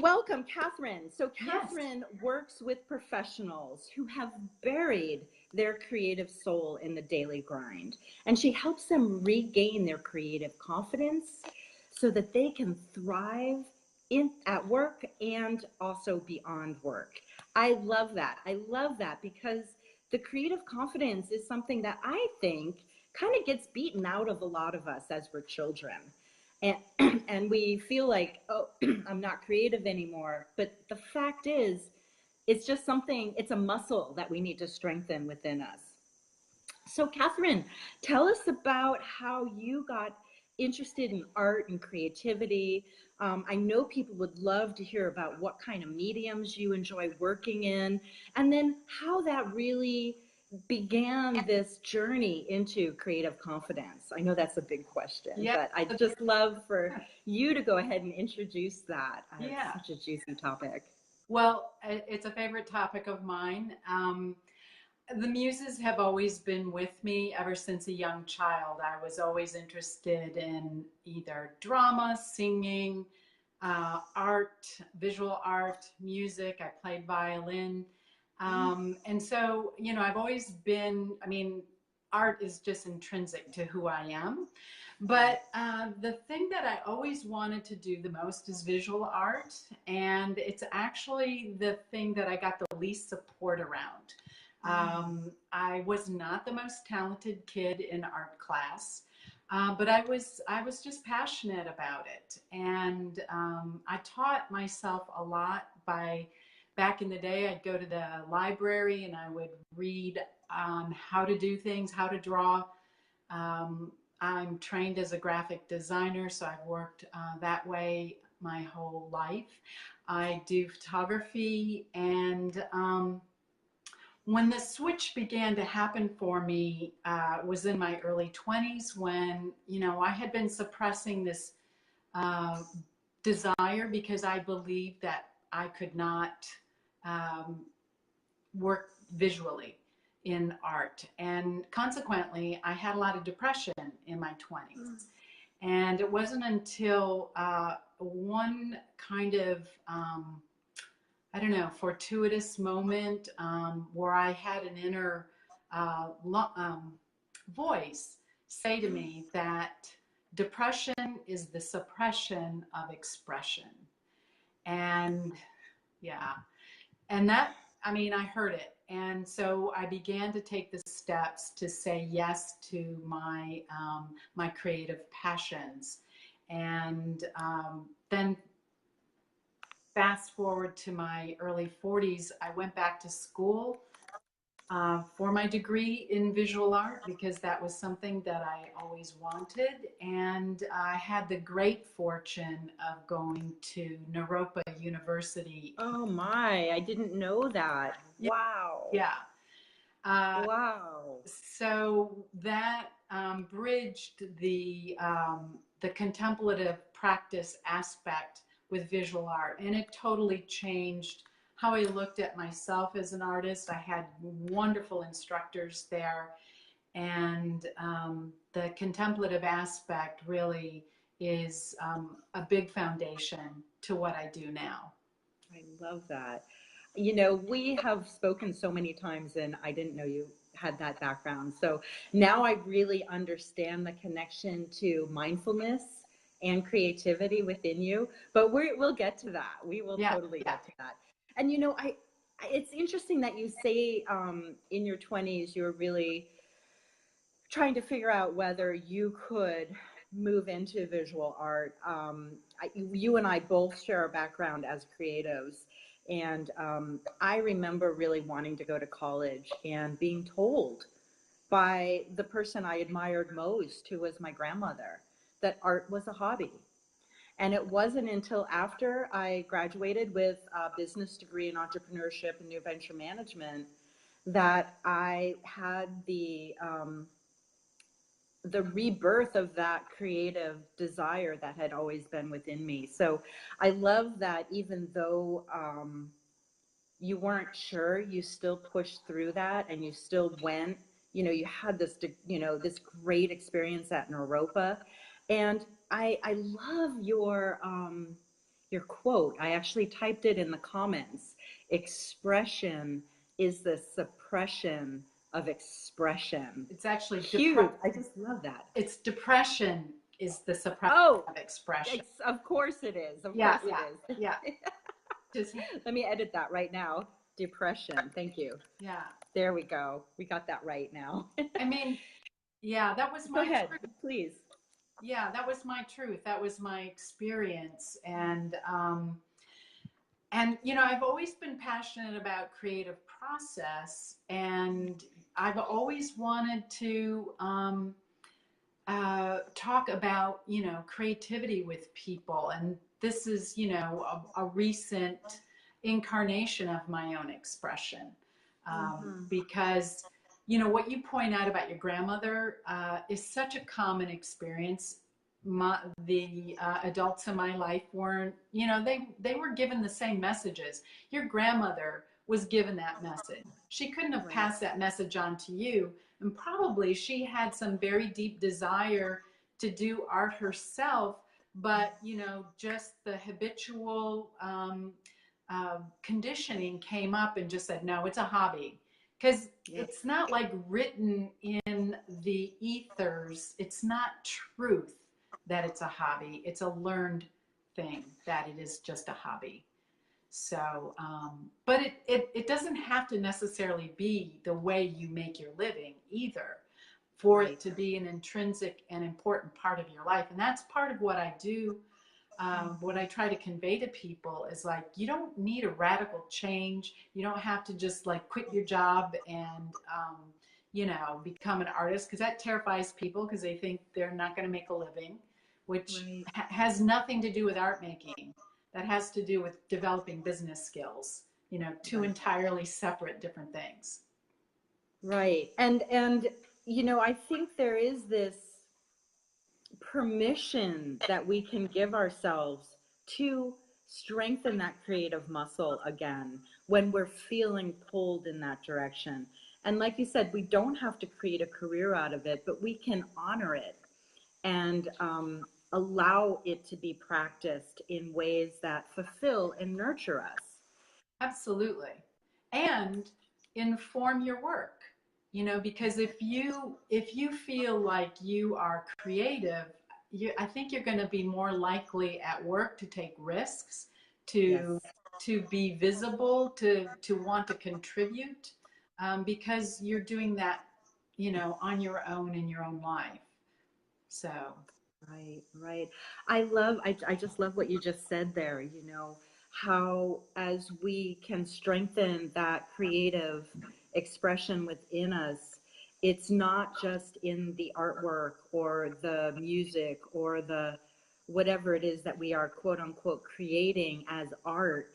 welcome, Kathryn. So Yes. Kathryn works with professionals who have buried their creative soul in the daily grind, and she helps them regain their creative confidence so that they can thrive at work and also beyond work. I love that. I love that because the creative confidence is something that I think kind of gets beaten out of a lot of us as we're children. And, and we feel like, oh, I'm not creative anymore. But the fact is, it's just something, it's a muscle that we need to strengthen within us. So, Kathryn, tell us about how you got interested in art and creativity. I know people would love to hear about what kind of mediums you enjoy working in, and then how that really began this journey into creative confidence. I know that's a big question, Yeah. but I'd just love for you to go ahead and introduce that. It's Yeah. such a juicy topic. Well, it's a favorite topic of mine. The muses have always been with me ever since a young child. I was always interested in either drama, singing, art, visual art, music. I played violin. And so, I've always been, art is just intrinsic to who I am. But the thing that I always wanted to do the most is visual art. And it's actually the thing that I got the least support around. I was not the most talented kid in art class, but I was just passionate about it, and I taught myself a lot by. Back in the day, I'd go to the library and I would read on how to do things, how to draw. I'm trained as a graphic designer, so I've worked that way my whole life. I do photography, and when the switch began to happen for me was in my early 20s when, I had been suppressing this uh, desire because I believed that I could not um, work visually in art. And consequently, I had a lot of depression in my 20s. And it wasn't until one kind of I don't know, fortuitous moment where I had an inner voice say to me that depression is the suppression of expression. And yeah, and that, I heard it. And so I began to take the steps to say yes to my creative passions. And then fast forward to my early 40s, I went back to school for my degree in visual art because that was something that I always wanted. And I had the great fortune of going to Naropa University. Oh my, I didn't know that. Yeah. Wow. Yeah. Uh, Wow. so that bridged the contemplative practice aspect with visual art, and it totally changed how I looked at myself as an artist. I had wonderful instructors there, and the contemplative aspect really is a big foundation to what I do now. I love that. We have spoken so many times, and I didn't know you had that background. So now I really understand the connection to mindfulness and creativity within you. But we'll get to that. We will Yeah, totally yeah. get to that. And it's interesting that you say in your 20s you were really trying to figure out whether you could move into visual art. You and I both share a background as creatives. And I remember really wanting to go to college and being told by the person I admired most, who was my grandmother, that art was a hobby. And it wasn't until after I graduated with a business degree in entrepreneurship and new venture management that I had the rebirth of that creative desire that had always been within me. So I love that even though you weren't sure, you still pushed through that and you still went. You had this great experience at Naropa. And I love your quote. I actually typed it in the comments. Expression is the suppression of expression. It's actually Huge. I just love that. It's depression is the suppression of expression. Of course it is. Of Yeah, course yeah, it is. yeah. Just, Let me edit that right now. Depression. Thank you. yeah. There we go. We got that right now. I mean, yeah, that was Go my ahead, truth. please. Yeah, that was my truth. That was my experience. And you know, I've always been passionate about creative process, and I've always wanted to talk about, you know, creativity with people. And this is, you know, a recent incarnation of my own expression. Because, you know, what you point out about your grandmother is such a common experience. The adults in my life weren't, you know, they were given the same messages. Your grandmother was given that message. She couldn't have passed that message on to you. And probably she had some very deep desire to do art herself, but, you know, just the habitual conditioning came up and just said, no, it's a hobby. Because it's not like written in the ethers. It's not truth that it's a hobby. It's a learned thing that it is just a hobby. So, but it doesn't have to necessarily be the way you make your living either, for it to be an intrinsic and important part of your life. And that's part of what I do. What I try to convey to people is like, you don't need a radical change. You don't have to just like quit your job and, you know, become an artist, because that terrifies people because they think they're not going to make a living, which has nothing to do with art making. That has to do with developing business skills, you know, two entirely separate different things. Right. And, you know, I think there is this permission that we can give ourselves to strengthen that creative muscle again when we're feeling pulled in that direction. And like you said, we don't have to create a career out of it, but we can honor it and allow it to be practiced in ways that fulfill and nurture us. Absolutely. And inform your work, you know, because if you feel like you are creative, I think you're going to be more likely at work to take risks, to be visible, to want to contribute, because you're doing that, you know, on your own in your own life. So Right. I just love what you just said there, you know, how as we can strengthen that creative expression within us, it's not just in the artwork or the music or the whatever it is that we are quote unquote creating as art,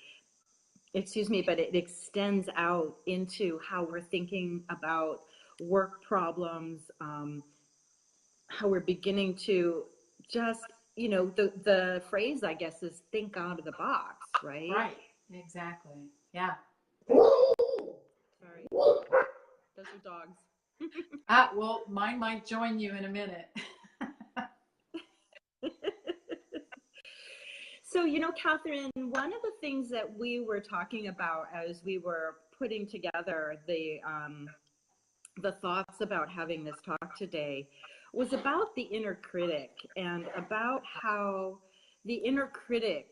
excuse me, but it extends out into how we're thinking about work problems, how we're beginning to just, you know, the phrase, I guess, is think out of the box, right? Right. Exactly. Yeah. Sorry. Those are dogs. Well, mine might join you in a minute. So, you know, Kathryn, one of the things that we were talking about as we were putting together the thoughts about having this talk today was about the inner critic and about how the inner critic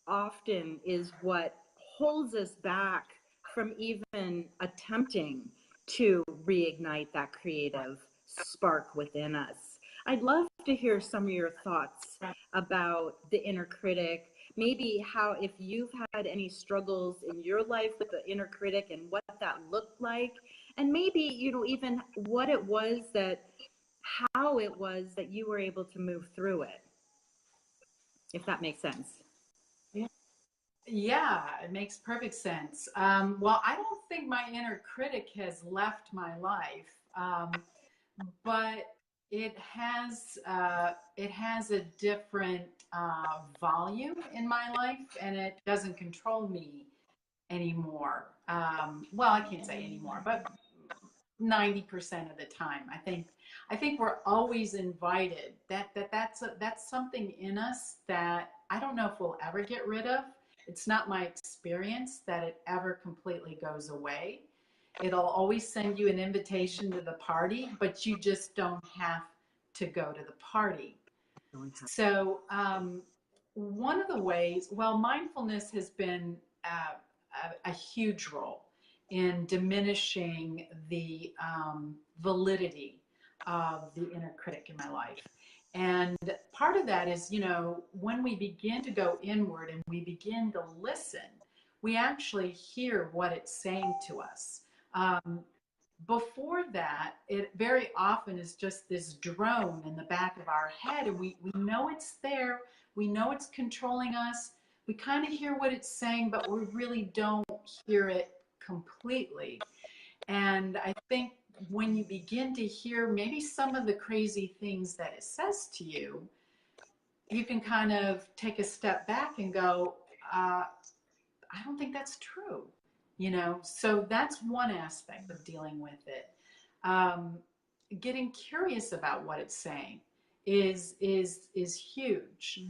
often is what holds us back from even attempting to reignite that creative spark within us. I'd love to hear some of your thoughts about the inner critic, maybe how, if you've had any struggles in your life with the inner critic and what that looked like, and maybe, you know, even what it was that, how it was that you were able to move through it, if that makes sense. Yeah, it makes perfect sense. Well, I don't think my inner critic has left my life, but it has a different volume in my life, and it doesn't control me anymore. Well, I can't say anymore, but 90% of the time, I think we're always invited. That's something in us that I don't know if we'll ever get rid of. It's not my experience that it ever completely goes away. It'll always send you an invitation to the party, but you just don't have to go to the party. So one of the ways, well, mindfulness has been a huge role in diminishing the validity of the inner critic in my life. And part of that is, you know, when we begin to go inward and we begin to listen, we actually hear what it's saying to us. Before that, it very often is just this drone in the back of our head, and we know it's there. We know it's controlling us. We kind of hear what it's saying, but we really don't hear it completely. And I think when you begin to hear maybe some of the crazy things that it says to you, you can kind of take a step back and go, I don't think that's true. You know, so that's one aspect of dealing with it. Getting curious about what it's saying is huge,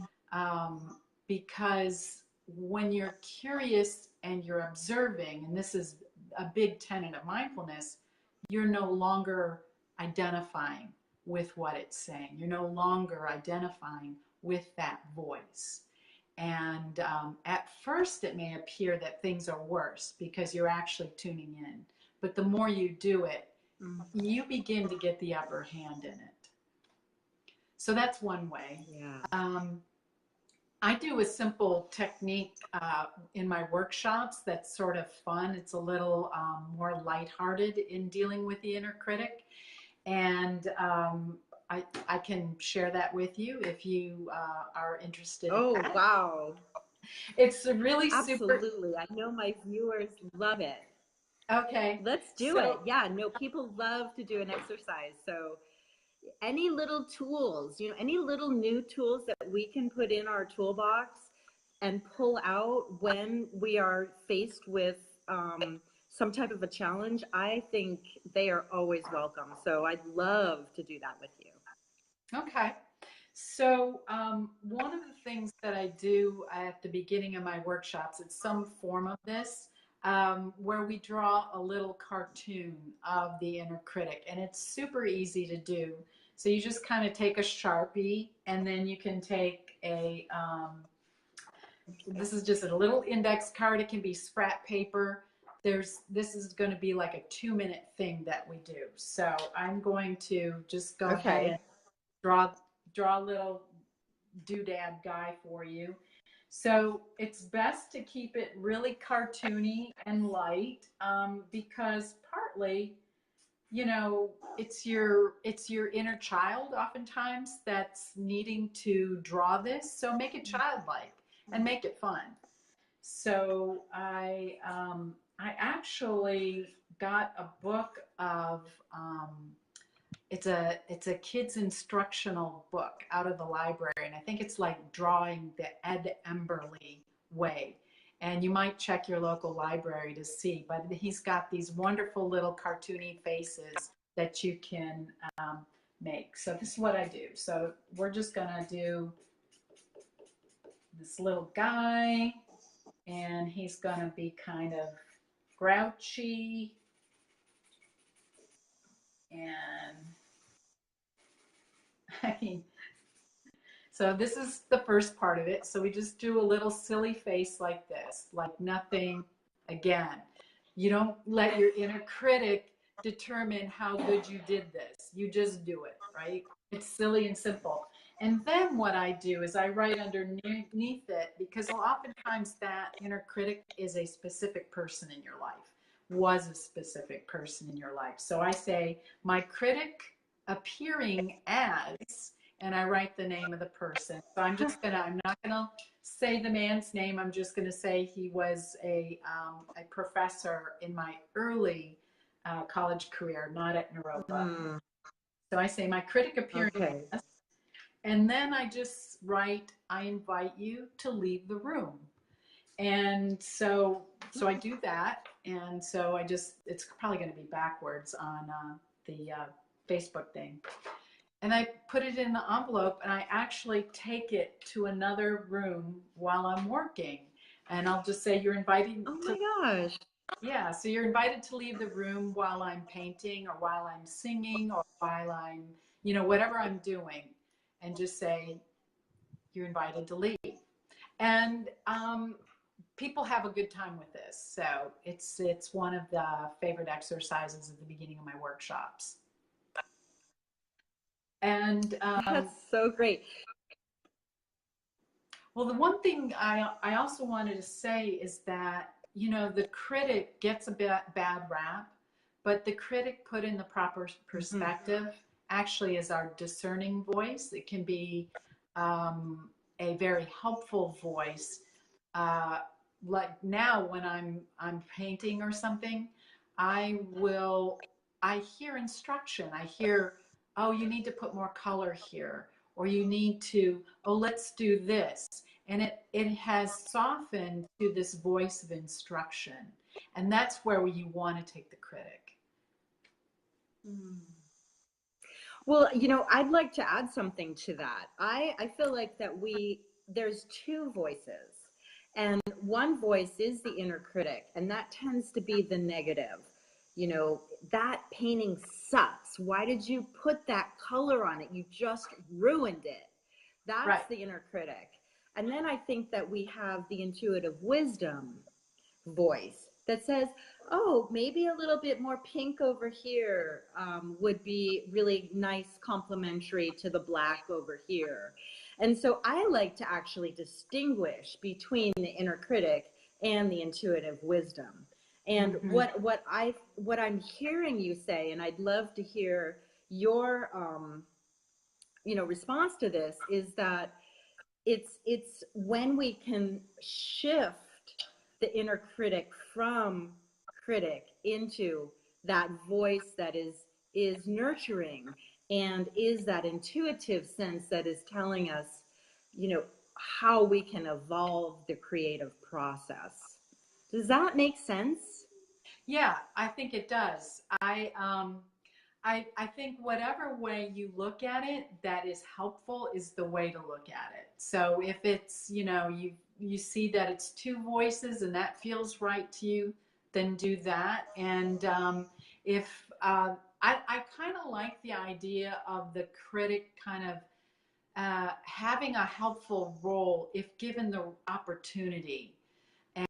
because when you're curious and you're observing, and this is a big tenet of mindfulness, you're no longer identifying with what it's saying. You're no longer identifying with that voice. And at first, it may appear that things are worse because you're actually tuning in. But the more you do it, you begin to get the upper hand in it. So that's one way. Yeah. I do a simple technique in my workshops that's sort of fun. It's a little more lighthearted in dealing with the inner critic. And I can share that with you if you are interested in that. Wow. It's a really super. Absolutely. I know my viewers love it. Okay. Let's do it. Yeah, no, people love to do an exercise. So any little tools, you know, any little new tools that we can put in our toolbox and pull out when we are faced with some type of a challenge, I think they are always welcome. So I'd love to do that with you. Okay. So one of the things that I do at the beginning of my workshops, it's some form of this, where we draw a little cartoon of the inner critic, and it's super easy to do. So you just kind of take a Sharpie, and then you can take a, this is just a little index card. It can be scrap paper. This is going to be like a 2-minute thing that we do. So I'm going to just go ahead and draw a little doodad guy for you. So it's best to keep it really cartoony and light, because partly, you know, it's your inner child oftentimes that's needing to draw this. So make it childlike and make it fun. So I actually got a book of it's a kid's instructional book out of the library, and I think it's like drawing the Ed Emberley way. And you might check your local library to see, but he's got these wonderful little cartoony faces that you can make. So this is what I do. So we're just gonna do this little guy, and he's gonna be kind of grouchy, and I mean, so this is the first part of it. So we just do a little silly face like this, like nothing. Again, you don't let your inner critic determine how good you did this. You just do it, right? It's silly and simple. And then what I do is I write underneath it, because oftentimes that inner critic is a specific person in your life, was a specific person in your life. So I say, my critic appearing as, and I write the name of the person. So I'm not gonna say the man's name. I'm just gonna say he was a professor in my early college career, not at Naropa. So I say, my critic appearing as, and then I just write, I invite you to leave the room. And so I do that. And so it's probably going to be backwards on the Facebook thing. and I put it in the envelope, and I actually take it to another room while I'm working. And I'll just say, you're invited Oh to, my gosh. yeah, so you're invited to leave the room while I'm painting or while I'm singing or while I'm, whatever I'm doing, and just say, you're invited to leave. And people have a good time with this. So it's one of the favorite exercises at the beginning of my workshops. And That's so great. well, the one thing I also wanted to say is that, the critic gets a bad rap, but the critic put in the proper perspective actually is our discerning voice. It can be a very helpful voice. Like now when I'm painting or something, I hear instruction. I hear, oh, you need to put more color here, or you need to, oh, let's do this. And it has softened to this voice of instruction. And that's where you want to take the critic. Well, I'd like to add something to that. I feel like that there's two voices, and one voice is the inner critic, and that tends to be the negative. That painting sucks. Why did you put that color on it? You just ruined it. That's Right. the inner critic. And then I think that we have the intuitive wisdom voice that says, oh, maybe a little bit more pink over here would be really nice, complementary to the black over here. And so I like to actually distinguish between the inner critic and the intuitive wisdom. And what I'm hearing you say, and I'd love to hear your response to this, is that it's when we can shift the inner critic from critic into that voice that is nurturing and is that intuitive sense that is telling us, how we can evolve the creative process. Does that make sense? Yeah, I think it does. I think whatever way you look at it that is helpful is the way to look at it. So if it's, you see that it's two voices and that feels right to you, then do that. And if I kind of like the idea of the critic kind of having a helpful role if given the opportunity.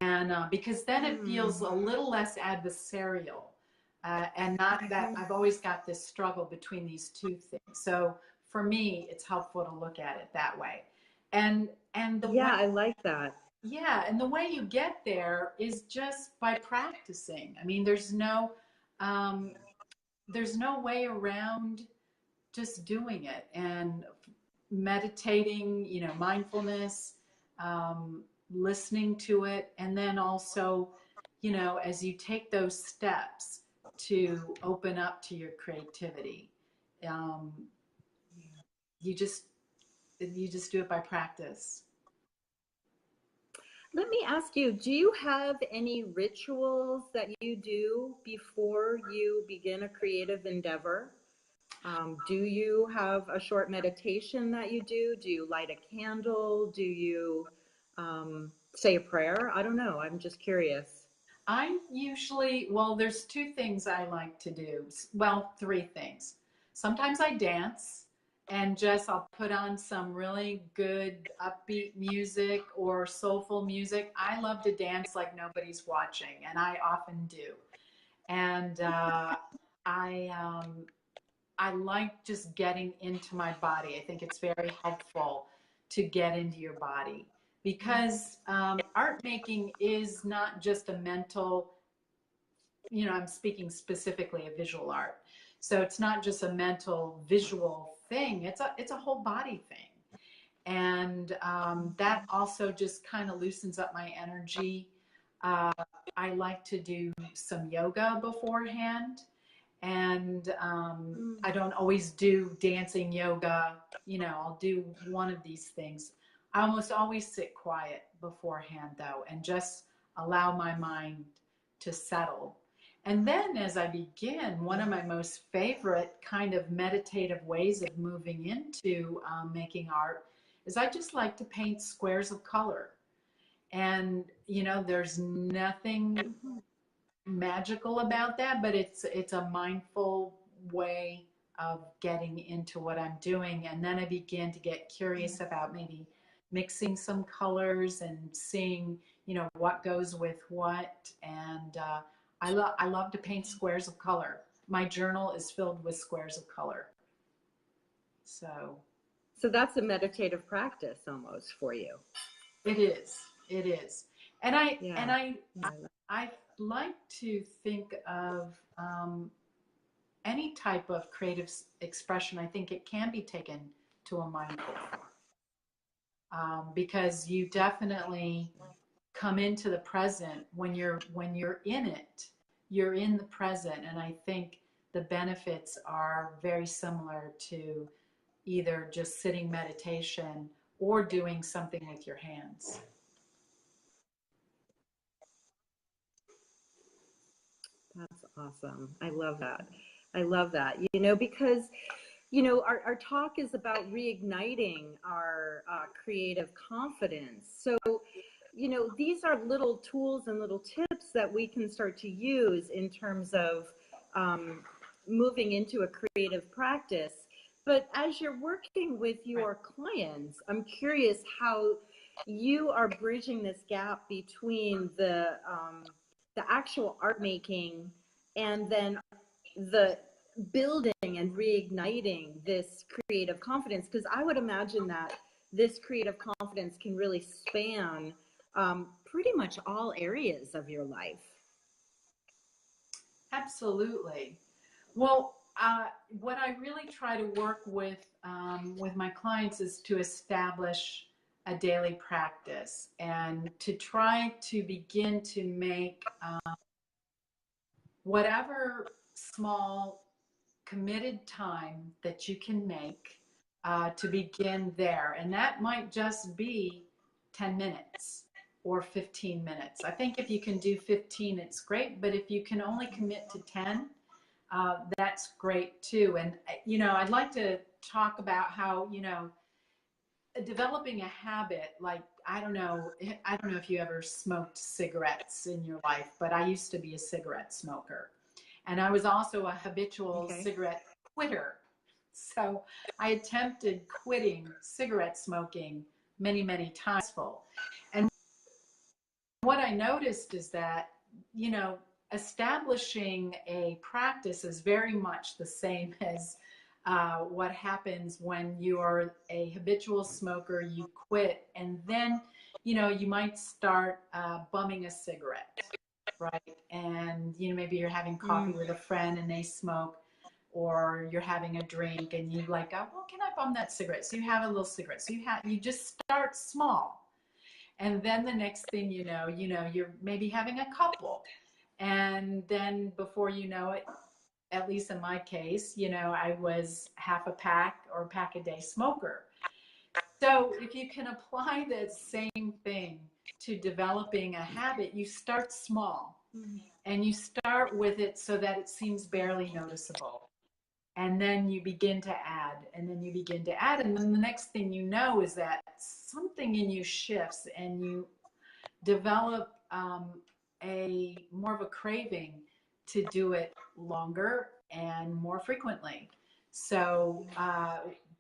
And because then it feels a little less adversarial. And not that I've always got this struggle between these two things. So for me, it's helpful to look at it that way. And the way, I like that. yeah, and the way you get there is just by practicing. I mean, there's no way around just doing it and meditating, mindfulness, listening to it, and then also, as you take those steps to open up to your creativity, um, you just do it by practice. Let me ask you, do you have any rituals that you do before you begin a creative endeavor? Do you have a short meditation that you do? Do you light a candle? Do you say a prayer? I don't know. I'm just curious. I usually, well, there's two things I like to do. Well, three things. Sometimes I dance and just I'll put on some really good upbeat music or soulful music. I love to dance like nobody's watching, and I often do. And I I like just getting into my body. I think it's very helpful to get into your body because art making is not just a mental, I'm speaking specifically of visual art. So it's not just a mental visual thing. It's a whole body thing. And that also just kind of loosens up my energy. I like to do some yoga beforehand. And I don't always do dancing yoga. I'll do one of these things. I almost always sit quiet beforehand, though, and just allow my mind to settle. And then as I begin, one of my most favorite kind of meditative ways of moving into making art is I just like to paint squares of color. And, there's nothing magical about that, but it's a mindful way of getting into what I'm doing. And then I begin to get curious about maybe mixing some colors and seeing, what goes with what. And I love to paint squares of color. My journal is filled with squares of color. So So that's a meditative practice almost for you. it is. It is. And I Yeah. and I like to think of any type of creative expression. I think it can be taken to a mindful form, because you definitely come into the present when you're in it. You're in the present, and I think the benefits are very similar to either just sitting meditation or doing something with your hands. That's awesome. I love that. I love that. Because our talk is about reigniting our creative confidence. So, these are little tools and little tips that we can start to use in terms of moving into a creative practice. But as you're working with your clients, I'm curious how you are bridging this gap between the actual art making and then the building and reigniting this creative confidence, because I would imagine that this creative confidence can really span pretty much all areas of your life. Absolutely. Well, what I really try to work with my clients is to establish a daily practice and to try to begin to make whatever small committed time that you can make to begin there. And that might just be 10 minutes or 15 minutes. I think if you can do 15, it's great. But if you can only commit to 10, that's great too. And, I'd like to talk about how, developing a habit, like, I don't know if you ever smoked cigarettes in your life, but I used to be a cigarette smoker. And I was also a habitual cigarette quitter. So I attempted quitting cigarette smoking many, many times. And what I noticed is that, establishing a practice is very much the same as what happens when you are a habitual smoker, you quit, and then, you might start bumming a cigarette, right? And, maybe you're having coffee with a friend and they smoke, or you're having a drink and you like, oh, well, can I bum that cigarette? So you have a little cigarette. So you just start small. And then the next thing you're maybe having a couple. And then before you know it, at least in my case, I was half a pack or a pack a day smoker. So if you can apply that same thing to developing a habit, you start small and you start with it so that it seems barely noticeable. And then you begin to add, and then you begin to add. And then the next thing you know is that something in you shifts and you develop a more of a craving to do it longer and more frequently. So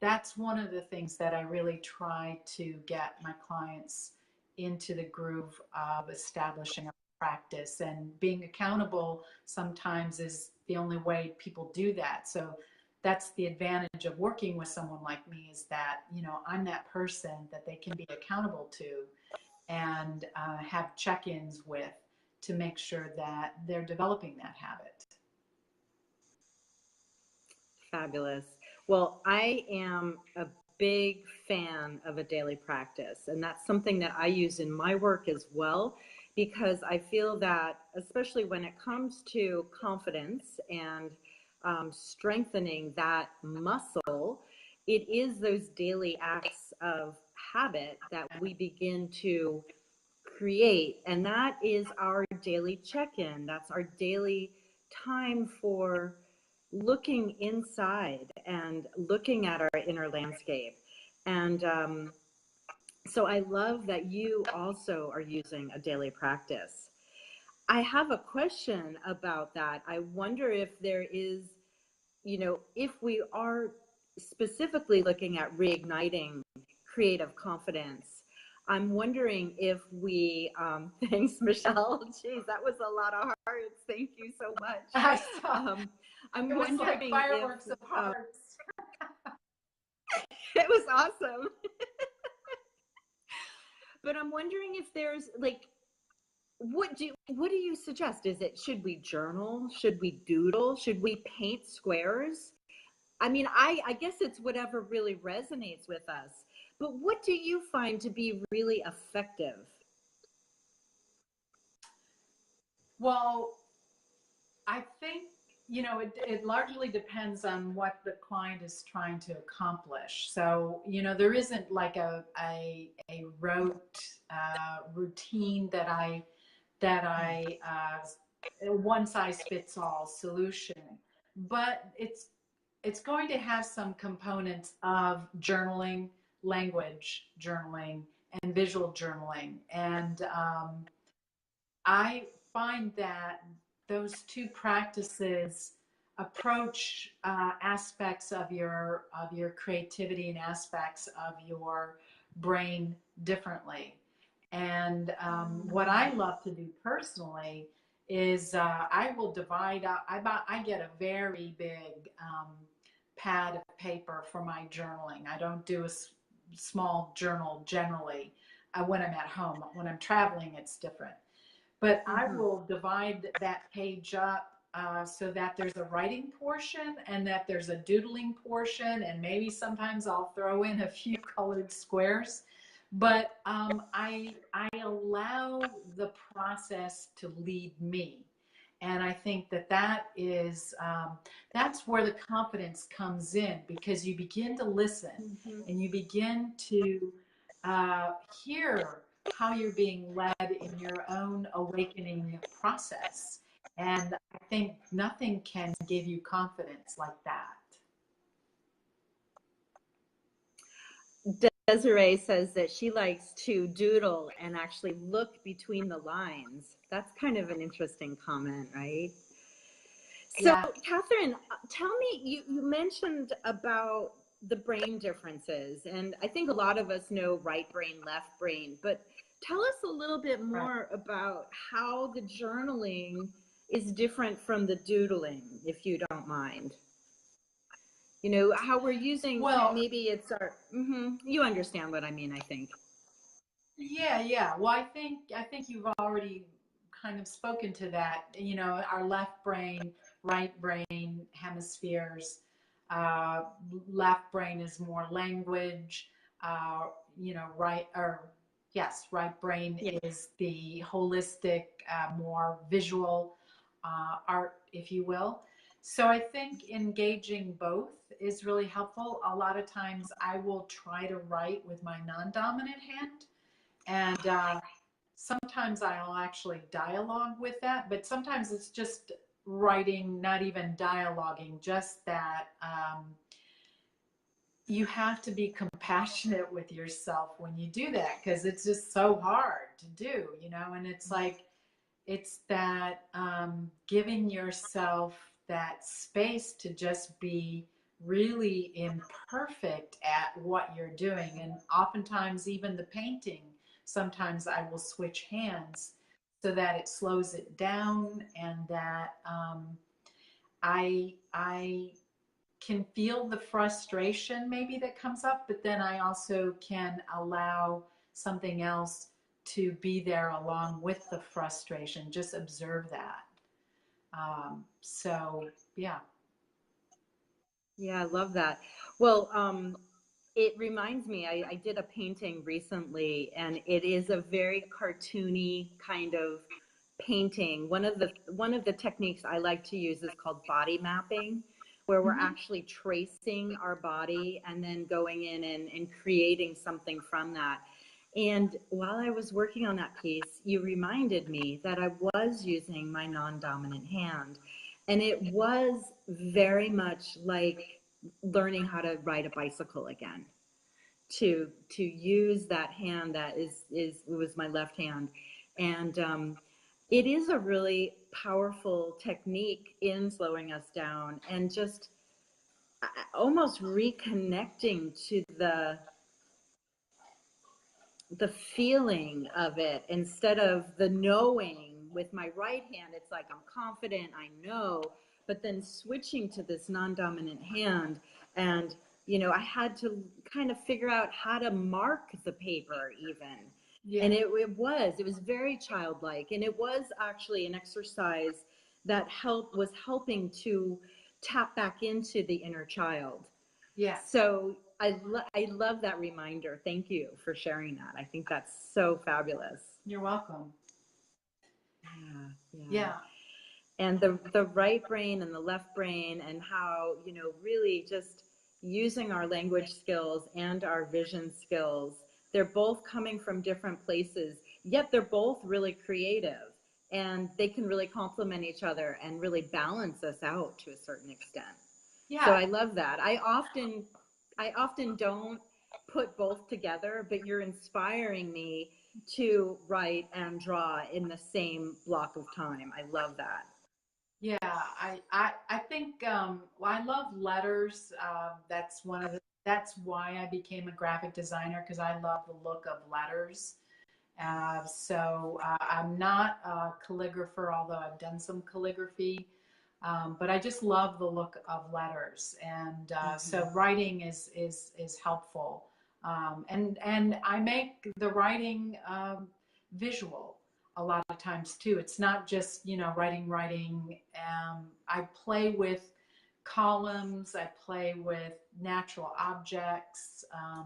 that's one of the things that I really try to get my clients into the groove of establishing a practice, and being accountable sometimes is the only way people do that. So that's the advantage of working with someone like me, is that, I'm that person that they can be accountable to and have check-ins with, to make sure that they're developing that habit. Fabulous. Well, I am a big fan of a daily practice, and that's something that I use in my work as well, because I feel that, especially when it comes to confidence and strengthening that muscle, it is those daily acts of habit that we begin to create. And that is our daily check-in. That's our daily time for looking inside and looking at our inner landscape. And so I love that you also are using a daily practice. I have a question about that. I wonder if there is, if we are specifically looking at reigniting creative confidence, I'm wondering if we, thanks, Michelle. Geez, that was a lot of hearts. Thank you so much. I saw. I'm It was wondering like fireworks if, of hearts. it was awesome. But I'm wondering if there's like, what do you suggest? Should we journal? Should we doodle? Should we paint squares? I mean, I guess it's whatever really resonates with us. But what do you find to be really effective? Well, I think, it largely depends on what the client is trying to accomplish. So, there isn't like a rote routine that I one size fits all solution, but it's going to have some components of journaling, language journaling, and visual journaling. And I find that those two practices approach aspects of your creativity and aspects of your brain differently. And what I love to do personally is I will divide up. I get a very big pad of paper for my journaling. I don't do a small journal generally when I'm at home. When I'm traveling, it's different. But I will divide that page up so that there's a writing portion and that there's a doodling portion, and maybe sometimes I'll throw in a few colored squares. But I allow the process to lead me. And I think that is, that's where the confidence comes in, because you begin to listen and you begin to hear how you're being led in your own awakening process. And I think nothing can give you confidence like that. Desiree says that she likes to doodle and actually look between the lines. That's kind of an interesting comment, right? So, Yeah. Kathryn, tell me, you mentioned about the brain differences, and I think a lot of us know right brain, left brain, but tell us a little bit more about how the journaling is different from the doodling, if you don't mind. How we're using, maybe it's our, you understand what I mean, I think. Yeah. Well, I think you've already kind of spoken to that. Our left brain, right brain hemispheres. Left brain is more language. Right brain is the holistic, more visual art, if you will. So I think engaging both is really helpful. A lot of times I will try to write with my non-dominant hand, and sometimes I'll actually dialogue with that, but sometimes it's just writing, not even dialoguing, just that you have to be compassionate with yourself when you do that, because it's just so hard to do, and it's like, it's that giving yourself that space to just be really imperfect at what you're doing. And oftentimes, even the painting, sometimes I will switch hands so that it slows it down, and that I can feel the frustration maybe that comes up, but then I also can allow something else to be there along with the frustration. Just observe that. So yeah. Yeah, I love that. Well, it reminds me, I did a painting recently, and it is a very cartoony kind of painting. One of the techniques I like to use is called body mapping, where we're actually tracing our body and then going in and creating something from that. And while I was working on that piece, you reminded me that I was using my non-dominant hand. And it was very much like learning how to ride a bicycle again, to use that hand that was my left hand. And it is a really powerful technique in slowing us down and just almost reconnecting to the feeling of it instead of the knowing. With my right hand, it's like I'm confident, I know, but then switching to this non-dominant hand, and I had to kind of figure out how to mark the paper even. Yeah. And it was very childlike, and it was actually an exercise that was helping to tap back into the inner child. Yeah. So I love that reminder. Thank you for sharing that. I think that's so fabulous. You're welcome. Yeah. Yeah. And the right brain and the left brain, and how, really just using our language skills and our vision skills, they're both coming from different places, yet they're both really creative, and they can really complement each other and really balance us out to a certain extent. Yeah. So I love that. I often don't put both together, but you're inspiring me to write and draw in the same block of time. I love that. Yeah, I think well, I love letters. That's why I became a graphic designer, because I love the look of letters. I'm not a calligrapher, although I've done some calligraphy. But I just love the look of letters, and so writing is helpful. And I make the writing visual a lot of times too. It's not just writing. I play with columns. I play with natural objects. Uh,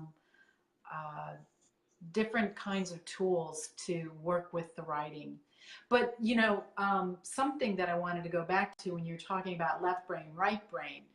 Different kinds of tools to work with the writing. But something that I wanted to go back to when you're talking about left brain, right brain.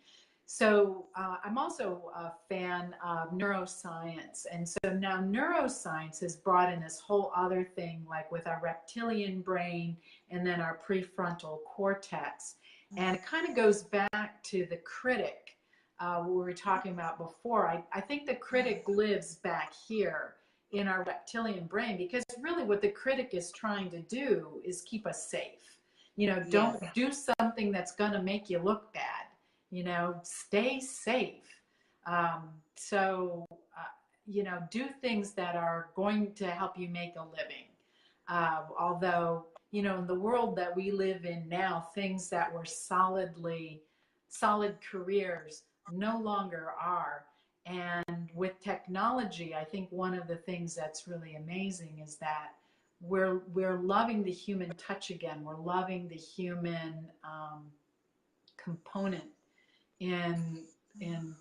So I'm also a fan of neuroscience. And so now neuroscience has brought in this whole other thing, like with our reptilian brain and then our prefrontal cortex. And it kind of goes back to the critic, what we were talking about before. I think the critic lives back here in our reptilian brain, because really what the critic is trying to do is keep us safe. Don't do something that's going to make you look bad. Stay safe. Do things that are going to help you make a living. Although, in the world that we live in now, things that were solid careers no longer are. And with technology, I think one of the things that's really amazing is that we're loving the human touch again. We're loving the human component in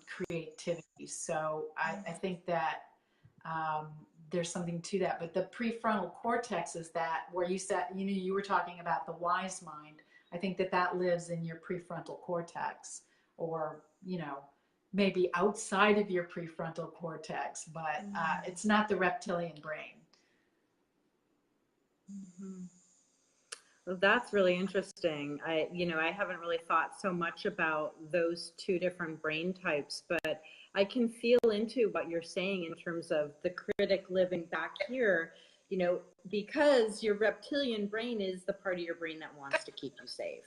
creativity. So I think that there's something to that. But the prefrontal cortex is that where you said, you were talking about the wise mind. I think that lives in your prefrontal cortex, or maybe outside of your prefrontal cortex, but it's not the reptilian brain. Well, that's really interesting. I haven't really thought so much about those two different brain types, but I can feel into what you're saying in terms of the critic living back here, because your reptilian brain is the part of your brain that wants to keep you safe.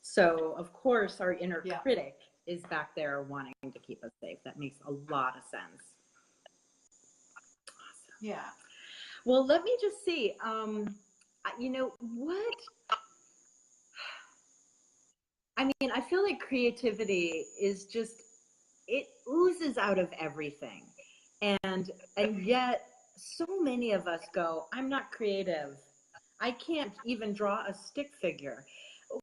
So, of course, our inner critic is back there wanting to keep us safe. That makes a lot of sense. Awesome. Yeah. Well, let me just see. What? I mean, I feel like creativity is just, it oozes out of everything. And yet so many of us go, I'm not creative. I can't even draw a stick figure.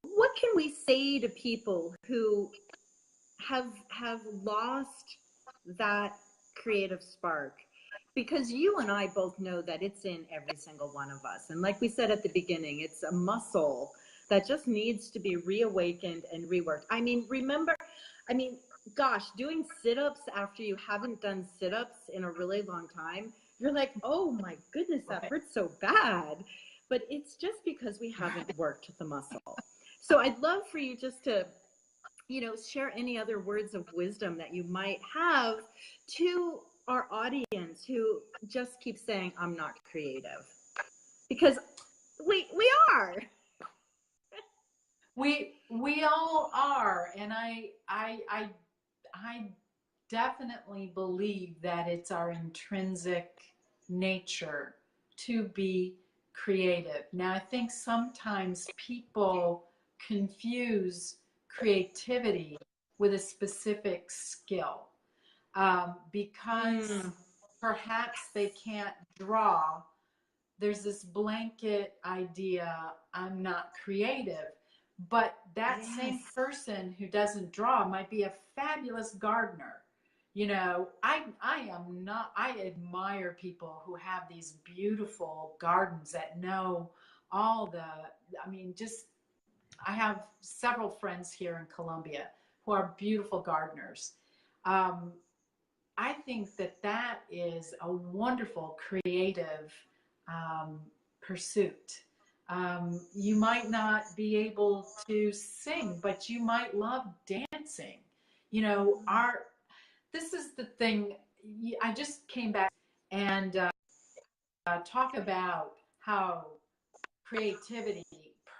What can we say to people who have lost that creative spark? Because you and I both know that it's in every single one of us. And like we said at the beginning, it's a muscle that just needs to be reawakened and reworked. Gosh, doing sit-ups after you haven't done sit-ups in a really long time, you're like, oh my goodness, that hurts so bad. But it's just because we haven't worked the muscle. So I'd love for you just to, share any other words of wisdom that you might have to our audience who just keep saying, I'm not creative. Because we are. We all are, and I definitely believe that it's our intrinsic nature to be creative. Now, I think sometimes people confuse creativity with a specific skill, because perhaps they can't draw. There's this blanket idea, I'm not creative. But that same person who doesn't draw might be a fabulous gardener. I am not, I admire people who have these beautiful gardens that know all the, I mean, just, I have several friends here in Colombia who are beautiful gardeners. Um, I think that that is a wonderful creative um, pursuit. You might not be able to sing, but you might love dancing. Our This is the thing. I just came back and talk about how creativity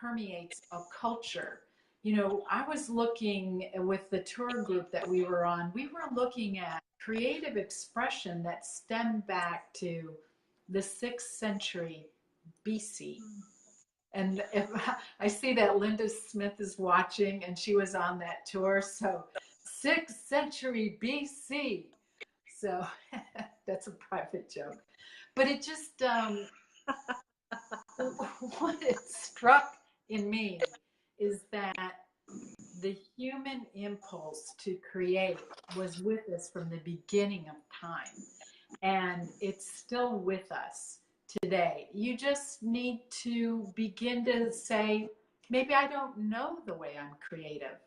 permeates a culture. I was looking with the tour group that we were on, we were looking at creative expression that stemmed back to the 6th century BC. And if I see that Linda Smith is watching and she was on that tour, so 6th century BC. So that's a private joke. But it just, what it struck in me is that the human impulse to create was with us from the beginning of time, and it's still with us today. You just need to begin to say, maybe I don't know the way I'm creative,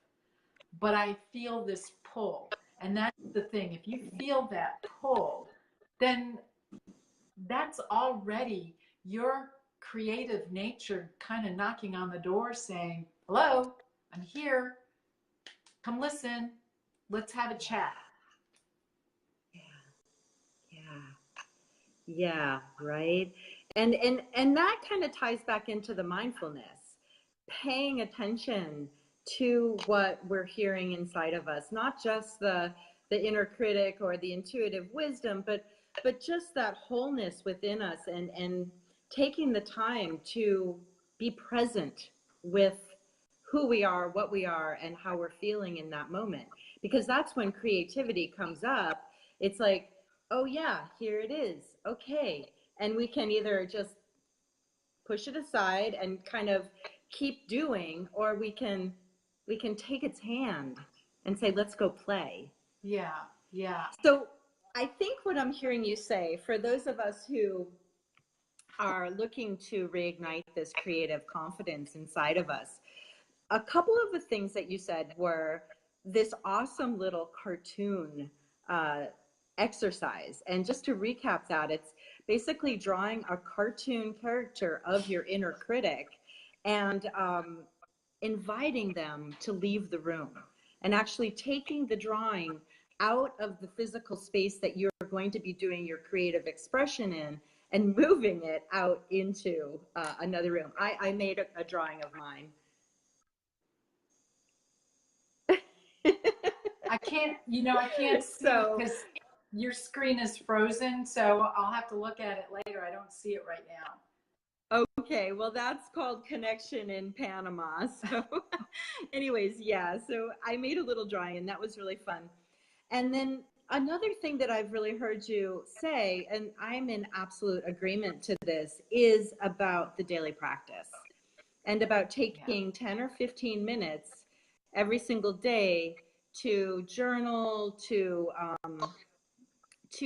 but I feel this pull. And that's the thing. If you feel that pull, then that's already your creative nature kind of knocking on the door saying, hello, I'm here. Come listen. Let's have a chat. Yeah, right. And that kind of ties back into the mindfulness, paying attention to what we're hearing inside of us, not just the inner critic or the intuitive wisdom, but just that wholeness within us, and taking the time to be present with who we are, what we are, and how we're feeling in that moment. Because that's when creativity comes up. It's like, oh yeah, here it is. Okay. And we can either just push it aside and kind of keep doing, or we can take its hand and say, let's go play. Yeah, yeah. So I think what I'm hearing you say, for those of us who are looking to reignite this creative confidence inside of us, a couple of the things that you said were this awesome little cartoon exercise. And just to recap that, it's basically drawing a cartoon character of your inner critic and inviting them to leave the room, and actually taking the drawing out of the physical space that you're going to be doing your creative expression in, and moving it out into another room. I made a drawing of mine. I can't see because your screen is frozen, so I'll have to look at it later. I don't see it right now. Okay, well, that's called connection in Panama. So anyways, yeah, so I made a little drawing and that was really fun. And then another thing that I've really heard you say, and I'm in absolute agreement to this, is about the daily practice, and about taking 10 or 15 minutes every single day to journal, to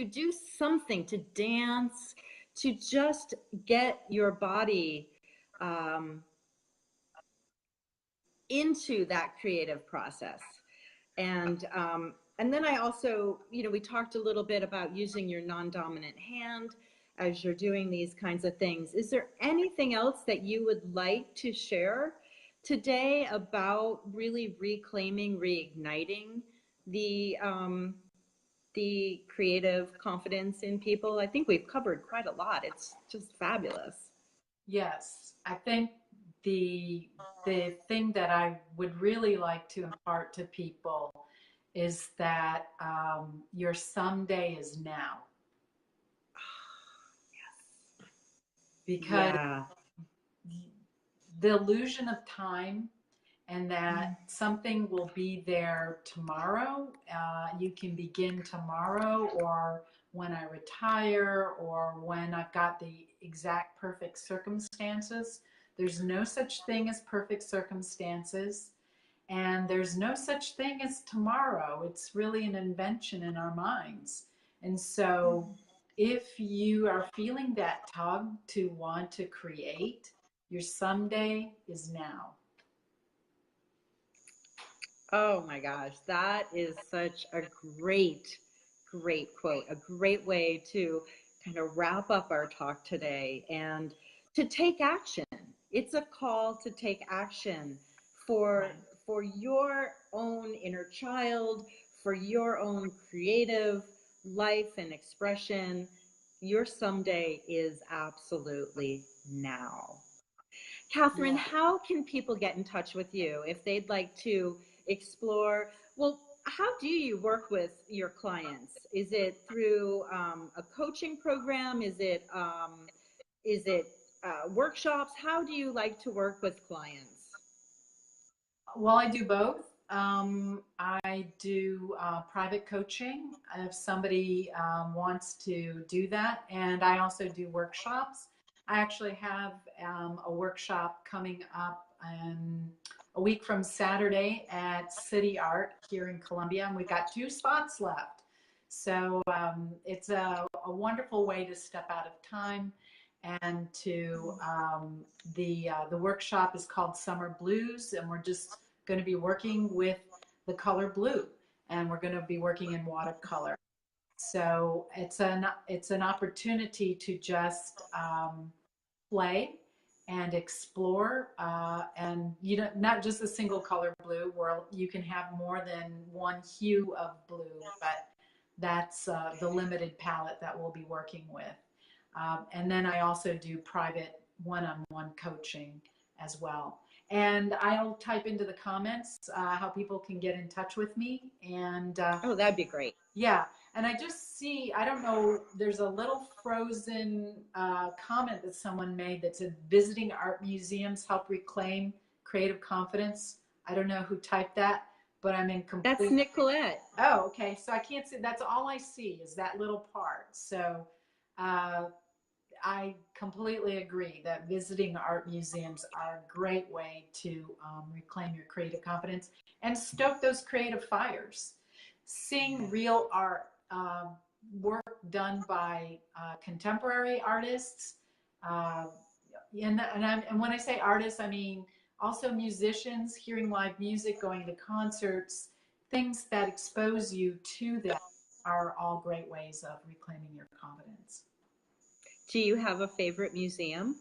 do something, to dance, to just get your body into that creative process. And then I also, we talked a little bit about using your non-dominant hand as you're doing these kinds of things. Is there anything else that you would like to share today about really reclaiming, reigniting the creative confidence in people. I think we've covered quite a lot. It's just fabulous. Yes, I think the thing that I would really like to impart to people is that your someday is now, because Yeah. the illusion of time and that something will be there tomorrow. You can begin tomorrow, or when I retire, or when I've got the exact perfect circumstances. There's no such thing as perfect circumstances, and there's no such thing as tomorrow. It's really an invention in our minds. And so, if you are feeling that tug to want to create, your someday is now. Oh my gosh, that is such a great quote, a great way to kind of wrap up our talk today and to take action. It's a call to take action for Right. for your own inner child, for your own creative life and expression. Your someday is absolutely now. Kathryn, Yeah. how can people get in touch with you if they'd like to explore? Well, how do you work with your clients? Is it through a coaching program? Is it workshops? How do you like to work with clients? Well, I do both. I do private coaching if somebody wants to do that, and I also do workshops. I actually have a workshop coming up a week from Saturday at City Art here in Columbia, and we've got 2 spots left. So it's a wonderful way to step out of time and to the workshop is called Summer Blues, and we're just going to be working with the color blue, and we're going to be working in watercolor. So it's an opportunity to just play and explore, and you know, not just a single color blue, where you can have more than one hue of blue, but that's the limited palette that we'll be working with. And then I also do private one-on-one coaching as well. And I'll type into the comments how people can get in touch with me. And Oh, that'd be great. yeah, and I just see, I don't know, there's a little frozen comment that someone made that said visiting art museums help reclaim creative confidence. I don't know who typed that, but I'm in That's complete. Nicolette. Oh, okay. So I can't see. That's all I see is that little part. So uh, I completely agree that visiting art museums are a great way to reclaim your creative confidence and stoke those creative fires. Seeing real art, work done by contemporary artists, uh, and when I say artists, I mean also musicians, hearing live music, going to concerts, things that expose you to that are all great ways of reclaiming your confidence. Do you have a favorite museum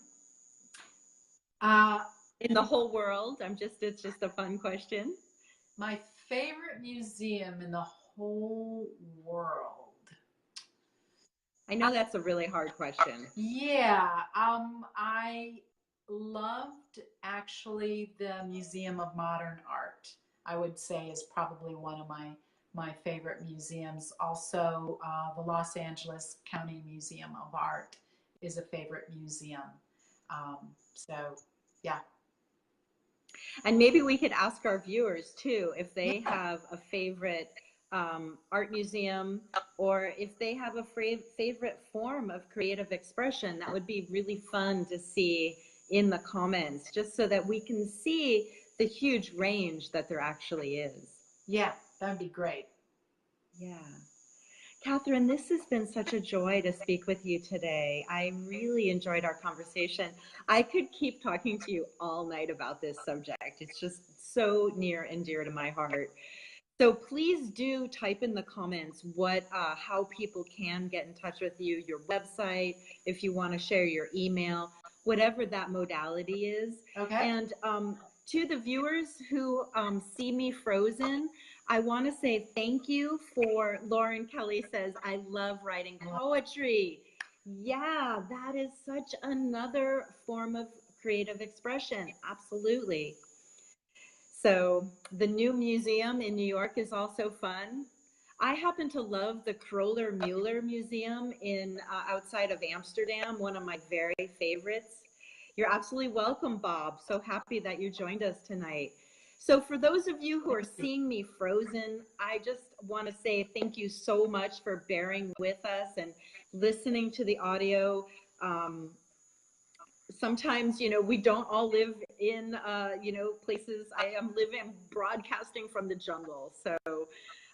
Uh, in the whole world? It's just a fun question. my favorite museum in the whole world. I know that's a really hard question. Yeah, I loved actually the Museum of Modern Art. I would say is probably one of my favorite museums. Also, the Los Angeles County Museum of Art is a favorite museum. So, yeah. And maybe we could ask our viewers too if they Yeah. have a favorite art museum or if they have a favorite form of creative expression. That would be really fun to see in the comments, just so that we can see the huge range that there actually is. Yeah, that would be great. Yeah. Kathryn, this has been such a joy to speak with you today. I really enjoyed our conversation. I could keep talking to you all night about this subject. It's just so near and dear to my heart. So please do type in the comments how people can get in touch with you, your website, if you want to share your email, whatever that modality is. Okay. And to the viewers who see me frozen, I want to say thank you for Lauren Kelly says, I love writing poetry. Yeah, that is such another form of creative expression. Absolutely. So the new museum in New York is also fun. I happen to love the Kroller Mueller Museum in outside of Amsterdam, one of my very favorites. You're absolutely welcome, Bob. So happy that you joined us tonight. So for those of you who are seeing me frozen, I just want to say thank you so much for bearing with us and listening to the audio. Sometimes, we don't all live in, places. I am living, broadcasting from the jungle. So,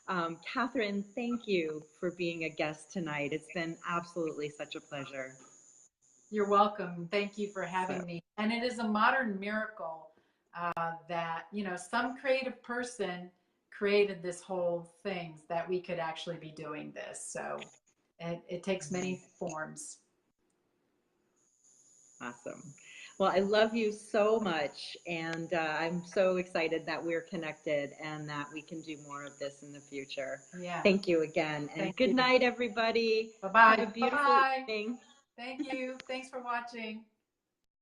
Kathryn, thank you for being a guest tonight. It's been absolutely such a pleasure. You're welcome. Thank you for having me. And it is a modern miracle that, some creative person created this whole thing that we could actually be doing this. So it takes many forms. Awesome. Well, I love you so much, and I'm so excited that we're connected and that we can do more of this in the future. Yeah. Thank you again, and good night, everybody. Bye-bye. Have a beautiful evening. Thank you. Thanks for watching.